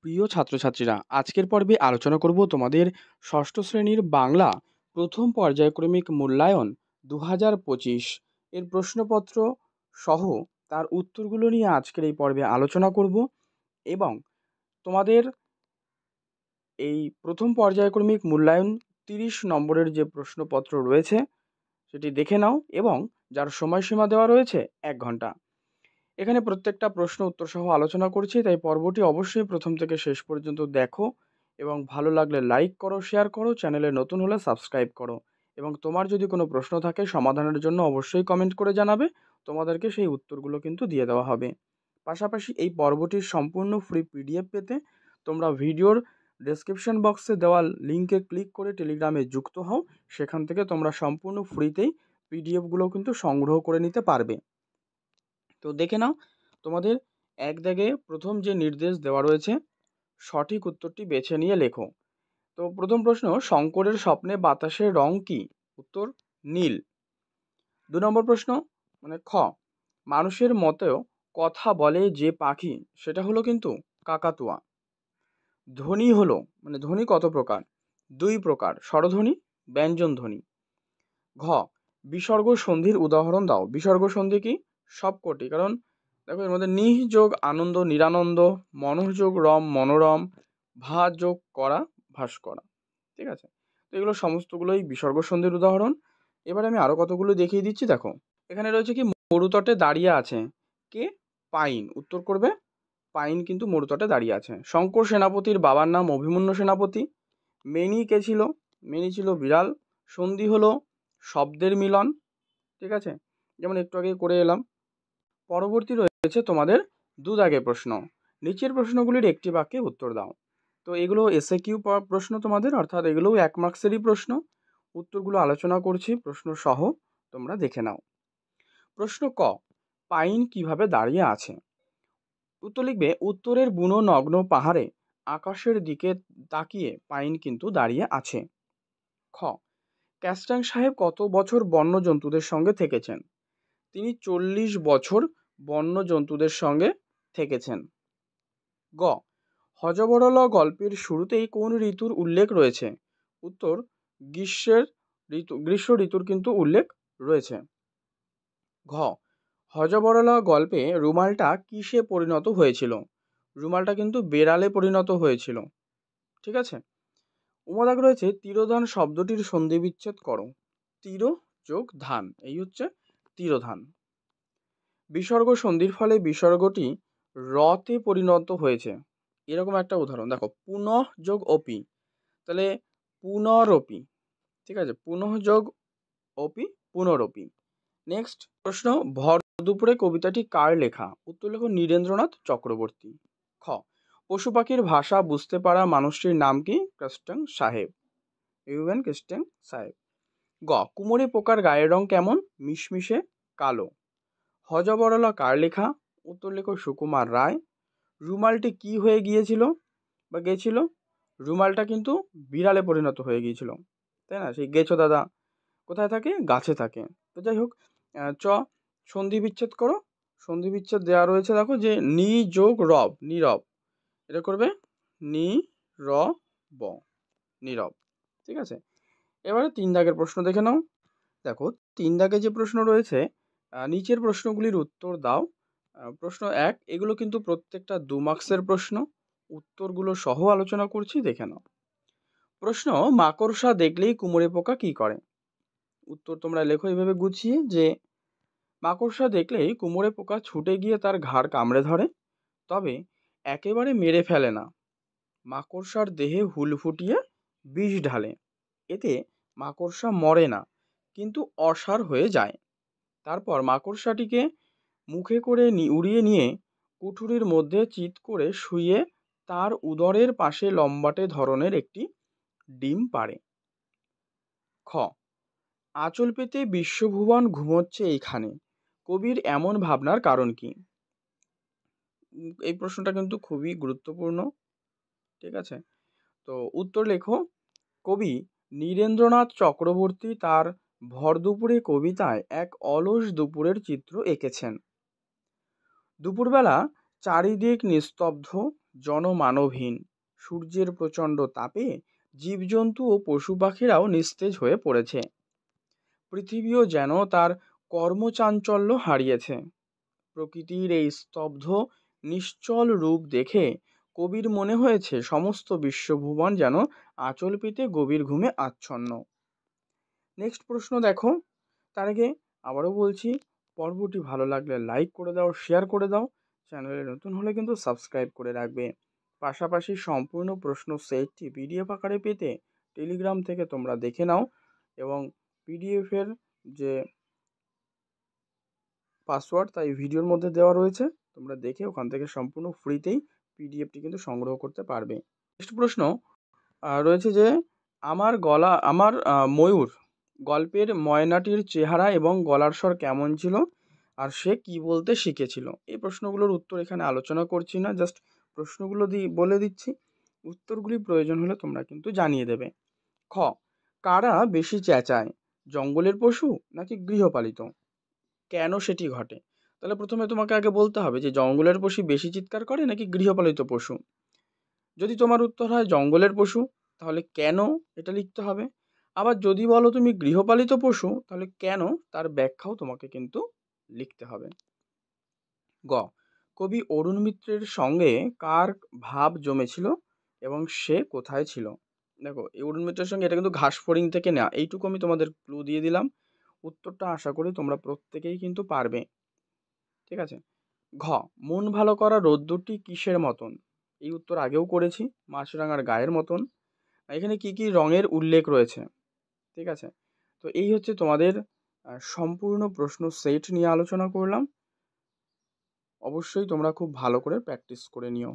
প্রিয় ছাত্রছাত্রীরা, আজকের পর্বে আলোচনা করব তোমাদের ষষ্ঠ শ্রেণীর বাংলা প্রথম পর্যায়ক্রমিক মূল্যায়ন 2025 এর প্রশ্নপত্র সহ তার উত্তরগুলো নিয়ে আজকের এই পর্বে আলোচনা করব। এবং তোমাদের এই প্রথম পর্যায়ক্রমিক মূল্যায়ন 30 নম্বরের যে প্রশ্নপত্র রয়েছে সেটি দেখে নাও, এবং যার সময়সীমা দেওয়া রয়েছে 1 ঘন্টা। এখানে প্রত্যেকটা প্রশ্ন উত্তর সহ আলোচনা করছি, তাই পর্বটি অবশ্যই প্রথম থেকে শেষ পর্যন্ত দেখো এবং ভালো লাগলে লাইক করো, শেয়ার করো, চ্যানেলে নতুন হলে সাবস্ক্রাইব করো। এবং তোমার যদি কোনো প্রশ্ন থাকে সমাধানের জন্য অবশ্যই কমেন্ট করে জানাবে, তোমাদেরকে সেই উত্তরগুলো কিন্তু দিয়ে দেওয়া হবে। পাশাপাশি এই পর্বটির সম্পূর্ণ ফ্রি পিডিএফ পেতে তোমরা ভিডিওর ডেসক্রিপশন বক্সে দেওয়া লিঙ্কে ক্লিক করে টেলিগ্রামে যুক্ত হও। সেখান থেকে তোমরা সম্পূর্ণ ফ্রিতেই পিডিএফগুলো কিন্তু সংগ্রহ করে নিতে পারবে। তো দেখে নাও, তোমাদের এক দাগে প্রথম যে নির্দেশ দেওয়া রয়েছে, সঠিক উত্তরটি বেছে নিয়ে লেখো। তো প্রথম প্রশ্ন, শঙ্করের স্বপ্নে বাতাসের রং কি? উত্তর নীল। 2 নম্বর প্রশ্ন, খ, মানুষের মতেও কথা বলে যে পাখি সেটা হলো কিন্তু কাকাতুয়া। ধ্বনি হলো ধ্বনি কত প্রকার? 2 প্রকার, স্বরধ্বনি, ব্যঞ্জন ধ্বনি। ঘ, বিসর্গ সন্ধির উদাহরণ দাও। বিসর্গ সন্ধি কি? সবকটি। কারণ দেখো, এর মধ্যে নিহ যোগ আনন্দ নিরানন্দ, মনোহ যোগ রম মনোরম, ভা যোগ করা ভাস করা। ঠিক আছে, তো এগুলো সমস্তগুলোই বিসর্গ সন্ধির উদাহরণ। এবার আমি আরো কতগুলো দেখিয়ে দিচ্ছি। দেখো, এখানে রয়েছে কি, মরুতটে দাঁড়িয়ে আছে কে? পাইন। উত্তর করবে পাইন কিন্তু মরুতটে দাঁড়িয়ে আছে। শঙ্কর সেনাপতির বাবার নাম অভিমন্যু সেনাপতি। মেনি কে ছিল? মেনি ছিল বিড়াল। সন্ধি হলো শব্দের মিলন। ঠিক আছে, যেমন একটু আগে করে এলাম। পরবর্তী রয়েছে তোমাদের 2 দাগের প্রশ্ন। নিচের প্রশ্নগুলির একটি বাক্যে উত্তর দাও। তো এগুলো এসএকিউ প্রশ্ন তোমাদের, অর্থাৎ এগুলোও 1 মার্কসেরই প্রশ্ন। উত্তরগুলো আলোচনা করছি প্রশ্ন সহ, তোমরা দেখে নাও। প্রশ্ন ক, পাইন কিভাবে দাঁড়িয়ে আছে? উত্তর লিখবে, উত্তরের বুনো নগ্ন পাহাড়ে আকাশের দিকে তাকিয়ে পাইন কিন্তু দাঁড়িয়ে আছে। খ, ক্যাস্টাং সাহেব কত বছর বন্য জন্তুদের সঙ্গে থেকেছেন? তিনি 40 বছর বন্য জন্তুদের সঙ্গে থেকেছেন। গ, হযবরল গল্পের শুরুতেই কোন ঋতুর উল্লেখ রয়েছে? উত্তর গ্রীষ্ম ঋতুর কিন্তু উল্লেখ রয়েছে। ঘ, হযবরলা গল্পে রুমালটা কিসে পরিণত হয়েছিল? রুমালটা কিন্তু বেড়ালে পরিণত হয়েছিল। ঠিক আছে, উমাদাগ রয়েছে, তিরোধান শব্দটির সন্ধি বিচ্ছেদ করো। তির যোগ ধান, এই হচ্ছে তিরোধান। বিসর্গ সন্ধির ফলে বিসর্গটি রতে পরিণত হয়েছে, এরকম একটা উদাহরণ দেখো, পুনঃ যোগ অপি, তাহলে পুনরপি। ঠিক আছে, পুনঃ যোগ অপি, পুনরপি। নেক্সট প্রশ্ন, ভর দুপুরে কবিতাটি কার লেখা? উত্তর লেখো নীরেন্দ্রনাথ চক্রবর্তী। খ, পশু পাখির ভাষা বুঝতে পারা মানুষটির নাম কি? ক্যাস্টাং সাহেব, ইউএন ক্যাস্টাং সাহেব। গ, কুমোরে পোকার গায়ের রং কেমন? মিশমিশে কালো। হযবরলা কার লেখা? উত্তর লেখো সুকুমার রায়। রুমালটি কি হয়ে গিয়েছিল বা গেছিল? রুমালটা কিন্তু বিড়ালে পরিণত হয়ে গিয়েছিল, তাই না? সেই গেছো দাদা কোথায় থাকে? গাছে থাকে। তো যাই হোক, চ, সন্ধি বিচ্ছেদ করো। সন্ধি বিচ্ছেদ দেওয়া রয়েছে, দেখো, যে নি যোগ রব, নীরব। এটা করবে নি র ব, নীরব। ঠিক আছে, এবারে 3 দাগের প্রশ্ন দেখে নাও। দেখো, 3 দাগে যে প্রশ্ন রয়েছে, নিচের প্রশ্নগুলির উত্তর দাও। প্রশ্ন 1, এগুলো কিন্তু প্রত্যেকটা 2 মার্কসের প্রশ্ন। উত্তরগুলো সহ আলোচনা করছি, দেখে নাও। প্রশ্ন, মাকড়সা দেখলেই কুমড়ে পোকা কি করে? উত্তর তোমরা লেখো এইভাবে গুছিয়ে, যে মাকড়সা দেখলেই কুমড়ে পোকা ছুটে গিয়ে তার ঘাড় কামড়ে ধরে, তবে একেবারে মেরে ফেলে না। মাকড়সার দেহে হুল ফুটিয়ে বিষ ঢালে, এতে মাকড়সা মরে না, কিন্তু অসাড় হয়ে যায়। তারপর মাকড়সাটিকে মুখে করে উড়িয়ে নিয়ে কুঠুরির মধ্যে চিৎ করে শুইয়ে তার উদরের পাশে লম্বাটে ধরনের একটি ডিম পাড়ে। খ, আঁচল পেতে বিশ্বভুবন ঘুমোচ্ছে এইখানে, কবির এমন ভাবনার কারণ কি? এই প্রশ্নটা কিন্তু খুবই গুরুত্বপূর্ণ। ঠিক আছে, তো উত্তর লেখো, কবি নীরেন্দ্রনাথ চক্রবর্তী তার ভরদুপুরে কবিতায় এক অলস দুপুরের চিত্র এঁকেছেন। দুপুরবেলা চারিদিক নিস্তব্ধ, জনমানবহীন। সূর্যের প্রচণ্ড তাপে জীবজন্তু ও পশু পাখিরাও নিস্তেজ হয়ে পড়েছে। পৃথিবীও যেন তার কর্মচাঞ্চল্য হারিয়েছে। প্রকৃতির এই স্তব্ধ নিশ্চল রূপ দেখে কবির মনে হয়েছে সমস্ত বিশ্বভুবন যেন আঁচল পেতে গভীর ঘুমে আচ্ছন্ন। নেক্সট প্রশ্ন দেখো। তার আগে আবারও বলছি, পর্বটি ভালো লাগলে লাইক করে দাও, শেয়ার করে দাও, চ্যানেলে নতুন হলে কিন্তু সাবস্ক্রাইব করে রাখবে। পাশাপাশি সম্পূর্ণ প্রশ্ন সেটটি পিডিএফ আকারে পেতে টেলিগ্রাম থেকে তোমরা দেখে নাও, এবং পিডিএফের যে পাসওয়ার্ড তাই ভিডিওর মধ্যে দেওয়া রয়েছে, তোমরা দেখে ওখান থেকে সম্পূর্ণ ফ্রিতেই পিডিএফটি কিন্তু সংগ্রহ করতে পারবে। নেক্সট প্রশ্ন রয়েছে যে আমার ময়ূর গল্পের ময়নাটির চেহারা এবং গলার স্বর কেমন ছিল, আর সে কি বলতে শিখেছিল। এই প্রশ্নগুলোর উত্তর এখানে আলোচনা করছি না, জাস্ট প্রশ্নগুলো বলে দিচ্ছি, উত্তরগুলি প্রয়োজন হলে তোমরা কিন্তু জানিয়ে দেবে। খ, কারা বেশি চেঁচায়, জঙ্গলের পশু নাকি গৃহপালিত? কেন সেটি ঘটে? তাহলে প্রথমে তোমাকে আগে বলতে হবে যে জঙ্গলের পশু বেশি চিৎকার করে নাকি গৃহপালিত পশু। যদি তোমার উত্তর হয় জঙ্গলের পশু, তাহলে কেন এটা লিখতে হবে। আবার যদি বলো তুমি গৃহপালিত পশু, তাহলে কেন তার ব্যাখ্যাও তোমাকে কিন্তু লিখতে হবে। গ, কবি অরুণ মিত্রের সঙ্গে কার ভাব জমেছিল এবং সে কোথায় ছিল? দেখো, এই অরুণ মিত্রের সঙ্গে এটা কিন্তু ঘাসফড়িং থেকে নেওয়া, এইটুকু আমি তোমাদের ক্লু দিয়ে দিলাম। উত্তরটা আশা করি তোমরা প্রত্যেকেই কিন্তু পারবে। ঠিক আছে। ঘ, মন ভালো করা রোদ্দুরটি কিসের মতন? এই উত্তর আগেও করেছি, মাছরাঙার গায়ের মতন। এখানে কি কি রঙের উল্লেখ রয়েছে? ঠিক আছে। তো এই হচ্ছে তোমাদের সম্পূর্ণ প্রশ্ন সেট নিয়ে আলোচনা করলাম। অবশ্যই তোমরা খুব ভালো করে প্র্যাকটিস করে নিও।